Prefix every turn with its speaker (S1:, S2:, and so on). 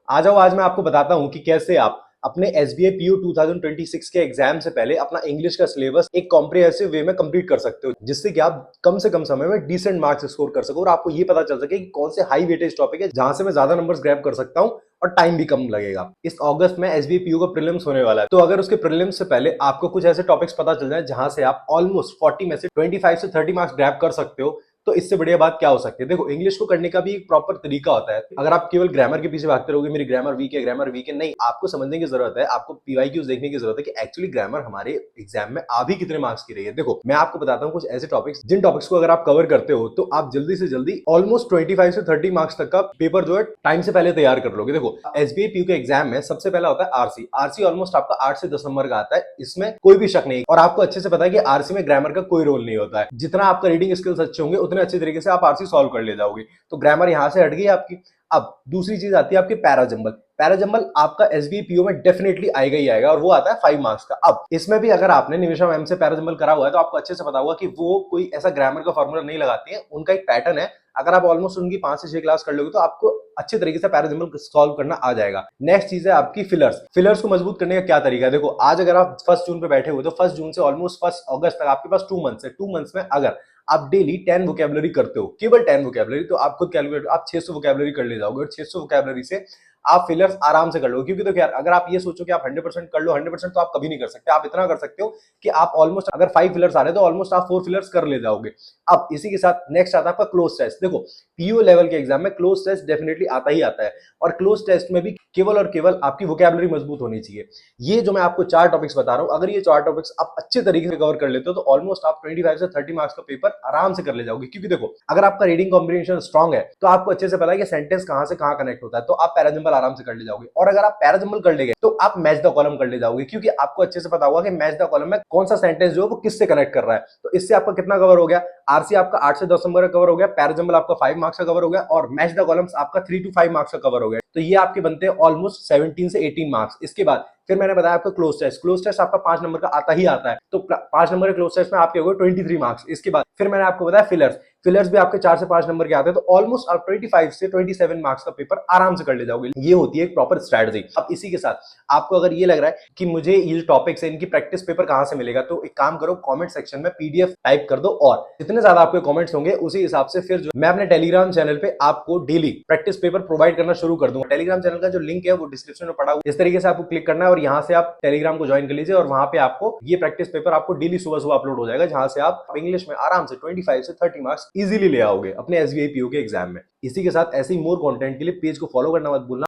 S1: आ जाओ, आज मैं आपको बताता हूँ कि कैसे आप अपने एसबीआई पीओ 2026 के एग्जाम से पहले अपना इंग्लिश का सिलेबस एक कॉम्प्रिहेंसिव वे में कंप्लीट कर सकते हो, जिससे कि आप कम से कम समय में डिसेंट मार्क्स स्कोर कर सको और आपको ये पता चल सके कि कौन से हाई वेटेज टॉपिक है जहां से मैं ज्यादा नंबर्स ग्रैब कर सकता हूँ और टाइम भी कम लगेगा। इस अगस्त में एसबीआई पीओ का प्रीलिम्स होने वाला है, तो अगर उसके प्रीलिम्स से पहले आपको कुछ ऐसे टॉपिक्स पता चल जाए जहां से आप ऑलमोस्ट 40 में से 25 से 30 मार्क्स ग्रैब कर सकते हो, तो इससे बढ़िया बात क्या हो सकती है। देखो, इंग्लिश को करने का भी एक प्रॉपर तरीका होता है। अगर आप केवल ग्रामर के पीछे भागते रहोगे, मेरी ग्रामर वीक है, नहीं, आपको समझने की जरूरत है, आपको पीवाईक्यूज देखने की जरूरत है कि एक्चुअली ग्रामर हमारे एग्जाम में आ भी कितने मार्क्स की रही है। देखो, मैं आपको बताता हूँ कुछ ऐसे टॉपिक्स जिन टॉपिक्स को अगर आप कवर करते हो तो आप जल्दी से जल्दी ऑलमोस्ट 25 से 30 मार्क्स तक का पेपर जो है टाइम से पहले तैयार कर लोगे। देखो, एसबीआई पीयू के एग्जाम में सबसे पहला होता है आरसी। आरसी ऑलमोस्ट आपका 8 से 10 नंबर का आता है, इसमें कोई भी शक नहीं। और आपको अच्छे से पता है कि आरसी में ग्रामर का कोई रोल नहीं होता है। जितना आपका रीडिंग स्किल्स अच्छे होंगे उतने अच्छे तरीके से आप आरसी सॉल्व कर ले जाओगे। तो ग्रामर यहां से हट गई आपकी। अब दूसरी चीज आती है आपकी पैराजंबल। पैराजंबल आपका एसबीआई पीओ में डेफिनेटली आएगा ही आएगा, और वो आता है 5 मार्क्स का। अब इसमें भी अगर आपने निमिषा मैम से पैराजंबल करा हुआ है तो आपको अच्छे से पता होगा कि वो कोई ऐसा ग्रामर का फॉर्मूला नहीं लगाती है, उनका एक पैटर्न है। अगर आप ऑलमोस्ट उनकी 5 से 6 क्लास कर लोगे तो आपको अच्छे तरीके से पैराजंबल सॉल्व करना आ जाएगा। नेक्स्ट चीज है आपकी फिलर्स। फिलर्स को मजबूत करने का क्या तरीका है। देखो, आज अगर आप 1 जून पे बैठे हुए तो 1 जून से ऑलमोस्ट 1 अगस्त तक आपके पास 2 मंथ्स है। 2 मंथ्स में अगर आप डेली 10 वोकेबलरी करते हो, केवल 10 वोकेबलरी, तो आप खुद कैलकुलेट, आप 600 वोकेबलरी कर ले जाओगे और 600 वोकेबलरी से आप फिलर्स आराम से कर लो। क्योंकि देखो यार, अगर आप ये सोचो कि आप 100% कर लो, 100% तो आप कभी नहीं कर सकते। आप इतना कर सकते हो कि आप ऑलमोस्ट, अगर 5 फिलर्स आ रहे हैं तो ऑलमोस्ट आप 4 फिलर्स कर ले जाओगे। अब इसी के साथ नेक्स्ट आता है आपका क्लोज टेस्ट। देखो, पीओ लेवल के एग्जाम में क्लोज टेस्ट डेफिनेटली आता ही आता है, और क्लोज टेस्ट में भी केवल और केवल आपकी वोकेबलरी मजबूत होनी चाहिए। ये जो मैं आपको 4 टॉपिक्स बता रहा हूं, अगर ये 4 टॉपिक्स आप अच्छे तरीके से कवर कर लेते हो तो ऑलमोस्ट आप 25 से 30 मार्क्स का पेपर आराम से कर ले जाओगे। क्योंकि देखो, अगर आपका रीडिंग कॉम्प्रिहेंशन स्ट्रांग है तो आपको अच्छे से पता है कि सेंटेंस कहां से कहां कनेक्ट होता है, तो आप पैराजंबल आराम से कर ले जाओगे। और अगर आप पैराजंबल कर ले गए तो आप मैच द कॉलम कर ले जाओगे, क्योंकि आपको अच्छे से पता होगा कि मैच द कॉलम में कौन सा सेंटेंस जो है वो किससे कनेक्ट कर रहा है। तो इससे आपका कितना कवर हो गया, आरसी आपका 8 से 10 नंबर का कवर हो गया, पैराजंबल आपका 5 मार्क्स का कवर हो गया, और मैच द कॉलम्स आपका 3 to 5 मार्क्स का कवर हो गया। तो ये आपके बनते हैं ऑलमोस्ट 17 से 18 मार्क्स। इसके बाद फिर मैंने बताया आपका क्लोज टेस्ट। क्लोज टेस्ट आपका 5 नंबर का आता ही आता है, तो 5 नंबर के क्लोज टेस्ट में आपके हो गए 23 मार्क्स। इसके बाद फिर मैंने आपको बताया फिलर्स। फिलर्स भी आपके 4 से 5 नंबर के आते हैं, तो ऑलमोस्ट आप 25 से 27 मार्क्स का पेपर आराम से कर ले जाओगे। ये होती है एक प्रॉपर स्ट्रेटजी। अब इसी के साथ आपको अगर ये लग रहा है कि मुझे ये टॉपिक्स है, इनकी प्रैक्टिस पेपर कहां से मिलेगा, तो एक काम करो, कमेंट सेक्शन में पीडीएफ टाइप कर दो, और जितने ज्यादा आपके कमेंट्स होंगे उसी हिसाब से फिर जो मैं अपने टेलीग्राम चैनल पे आपको डेली प्रैक्टिस पेपर प्रोवाइड करना शुरू कर दूंगा। टेलीग्राम चैनल का जो लिंक है वो डिस्क्रिप्शन में पड़ा हुआ, इस तरीके से आपको क्लिक करना है और यहाँ से आप टेलीग्राम को ज्वाइन कर लीजिए, और वहां पे आपको ये प्रैक्टिस पेपर आपको डेली सुबह सुबह अपलोड हो जाएगा, जहां से आप इंग्लिश में आराम से 25 से 30 मार्क्स इजीली ले आओगे अपने एसबीआई पीओ के एग्जाम में। इसी के साथ ऐसे ही मोर कंटेंट के लिए पेज को फॉलो करना मत भूलना।